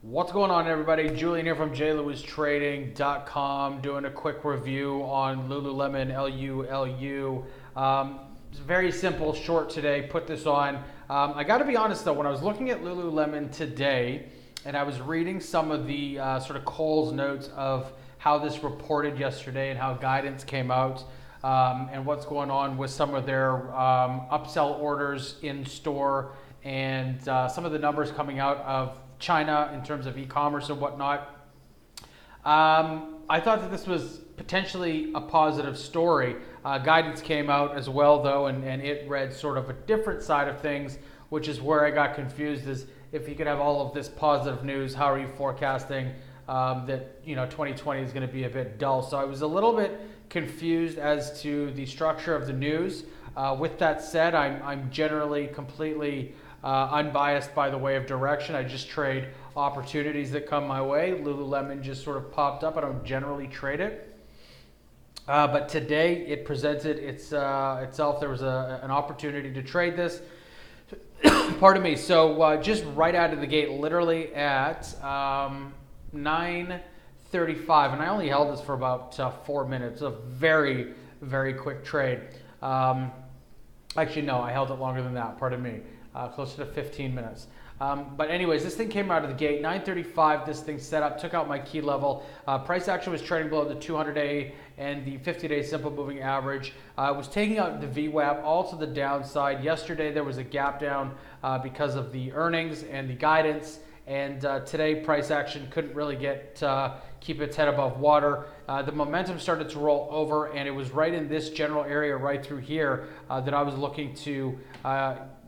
What's going on, everybody? Julian here from jlewisTrading.com doing a quick review on Lululemon, LULU. It's very simple, short today. Put this on. I got to be honest though, when I was looking at Lululemon today and I was reading some of the sort of Cole's notes of how this reported yesterday and how guidance came out, and what's going on with some of their upsell orders in store and some of the numbers coming out of China in terms of e-commerce and whatnot. I thought that this was potentially a positive story. Guidance came out as well though, and it read sort of a different side of things, which is where I got confused. Is if you could have all of this positive news, how are you forecasting that 2020 is going to be a bit dull? So I was a little bit confused as to the structure of the news. With that said, I'm generally completely unbiased by the way of direction. I just trade opportunities that come my way. Lululemon just sort of popped up. I don't generally trade it. But today it presented itself. There was an opportunity to trade this. Pardon me. So just right out of the gate, literally at 9:35, and I only held this for about 4 minutes. A very, very quick trade. Actually, no, I held it longer than that. Pardon me. Closer to 15 minutes. But anyways, this thing came out of the gate, 9:35, this thing set up, took out my key level. Price action was trading below the 200-day and the 50-day simple moving average. It was taking out the VWAP all to the downside. Yesterday there was a gap down because of the earnings and the guidance. And today price action couldn't really keep its head above water. The momentum started to roll over, and it was right in this general area right through here that I was looking to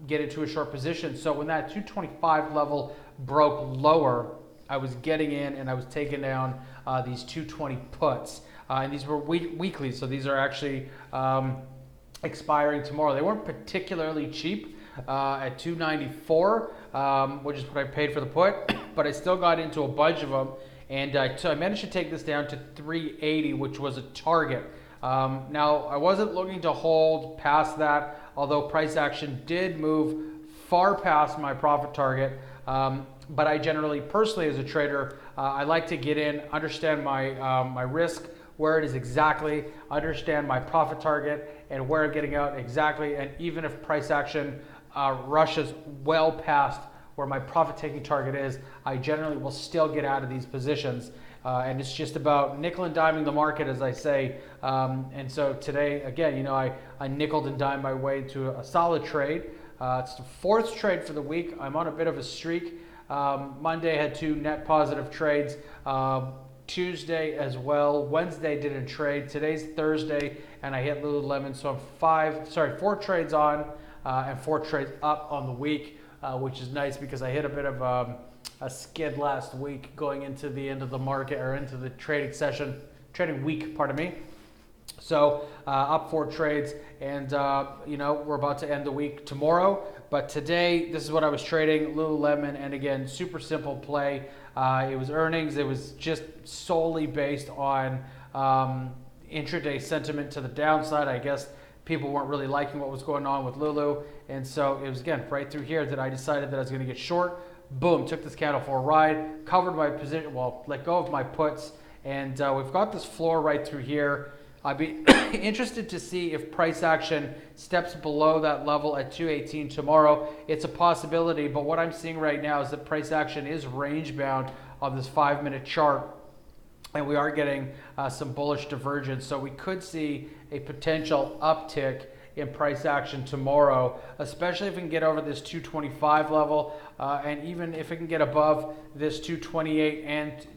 get into a short position. So when that 225 level broke lower, I was getting in and I was taking down these 220 puts. And these were weekly, so these are actually expiring tomorrow. They weren't particularly cheap at 294, which is what I paid for the put, but I still got into a bunch of them, and I managed to take this down to 380, which was a target. Now, I wasn't looking to hold past that, although price action did move far past my profit target. But I generally, personally as a trader, I like to get in, understand my risk, where it is exactly, understand my profit target, and where I'm getting out exactly. And even if price action rushes well past where my profit taking target is, I generally will still get out of these positions. And it's just about nickel and diming the market, as I say. And so today, again, I nickeled and dimed my way to a solid trade. It's the fourth trade for the week. I'm on a bit of a streak. Monday had 2 net positive trades. Tuesday as well. Wednesday didn't trade. Today's Thursday, and I hit Lululemon. So I'm 4 trades on and 4 trades up on the week, which is nice because I hit a bit of a skid last week going into the end of the market, or into the trading week, pardon me. So up 4 trades, and we're about to end the week tomorrow. But today, this is what I was trading, Lululemon, and again, super simple play. It was earnings. It was just solely based on intraday sentiment to the downside. I guess people weren't really liking what was going on with Lulu, and so it was, again, right through here that I decided that I was going to get short. Boom, took this candle for a ride, covered my position, let go of my puts, and we've got this floor right through here. I'd be interested to see if price action steps below that level at 218 tomorrow. It's a possibility, but what I'm seeing right now is that price action is range bound on this 5-minute chart, and we are getting some bullish divergence. So we could see a potential uptick in price action tomorrow, especially if we can get over this 225 level, and even if it can get above this 228 and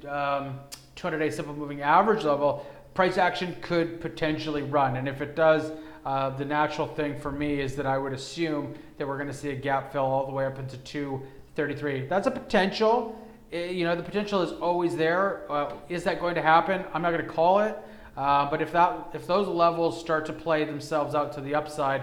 200-day simple moving average level. Price action could potentially run, and if it does, the natural thing for me is that I would assume that we're going to see a gap fill all the way up into 233. That's a potential. The potential is always there. Is that going to happen? I'm not going to call it, but if those levels start to play themselves out to the upside,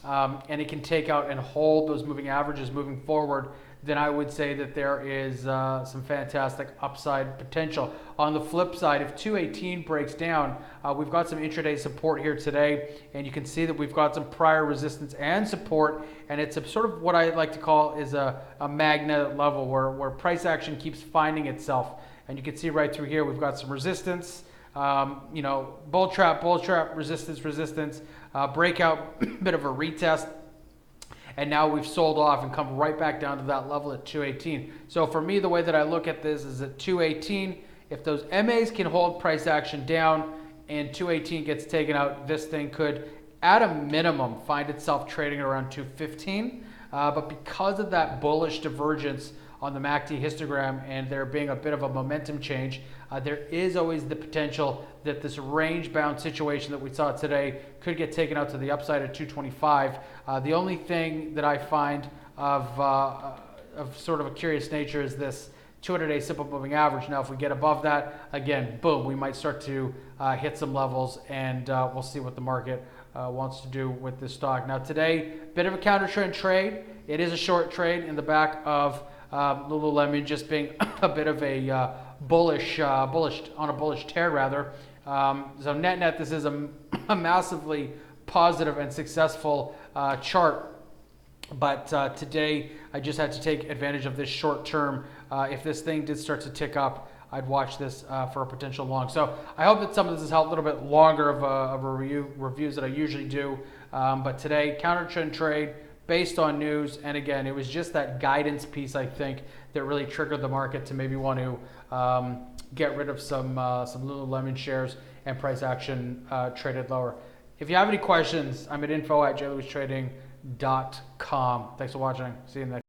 and it can take out and hold those moving averages moving forward, then I would say that there is some fantastic upside potential. On the flip side, if 218 breaks down, we've got some intraday support here today, and you can see that we've got some prior resistance and support, and it's a sort of what I like to call is a magnet level where price action keeps finding itself. And you can see right through here, we've got some resistance, bull trap, resistance, breakout, bit of a retest. And now we've sold off and come right back down to that level at 218. So for me, the way that I look at this is at 218, if those MAs can hold price action down and 218 gets taken out, this thing could, at a minimum, find itself trading around 215. But because of that bullish divergence on the MACD histogram and there being a bit of a momentum change, there is always the potential that this range bound situation that we saw today could get taken out to the upside at 225. The only thing that I find of sort of a curious nature is this 200-day simple moving average. Now, if we get above that, again, boom, we might start to hit some levels, and we'll see what the market wants to do with this stock. Now, today, bit of a counter trend trade. It is a short trade in the back of Lululemon just being a bit of a bullish tear rather. So net, this is a massively positive and successful chart. But today, I just had to take advantage of this short term. If this thing did start to tick up, I'd watch this for a potential long. So I hope that some of this has helped a little bit longer of a reviews that I usually do. But today, counter trend trade based on news. And again, it was just that guidance piece, I think, that really triggered the market to maybe want to get rid of some Lululemon shares and price action traded lower. If you have any questions, I'm at info@jlewisTrading.com. Thanks for watching. See you next.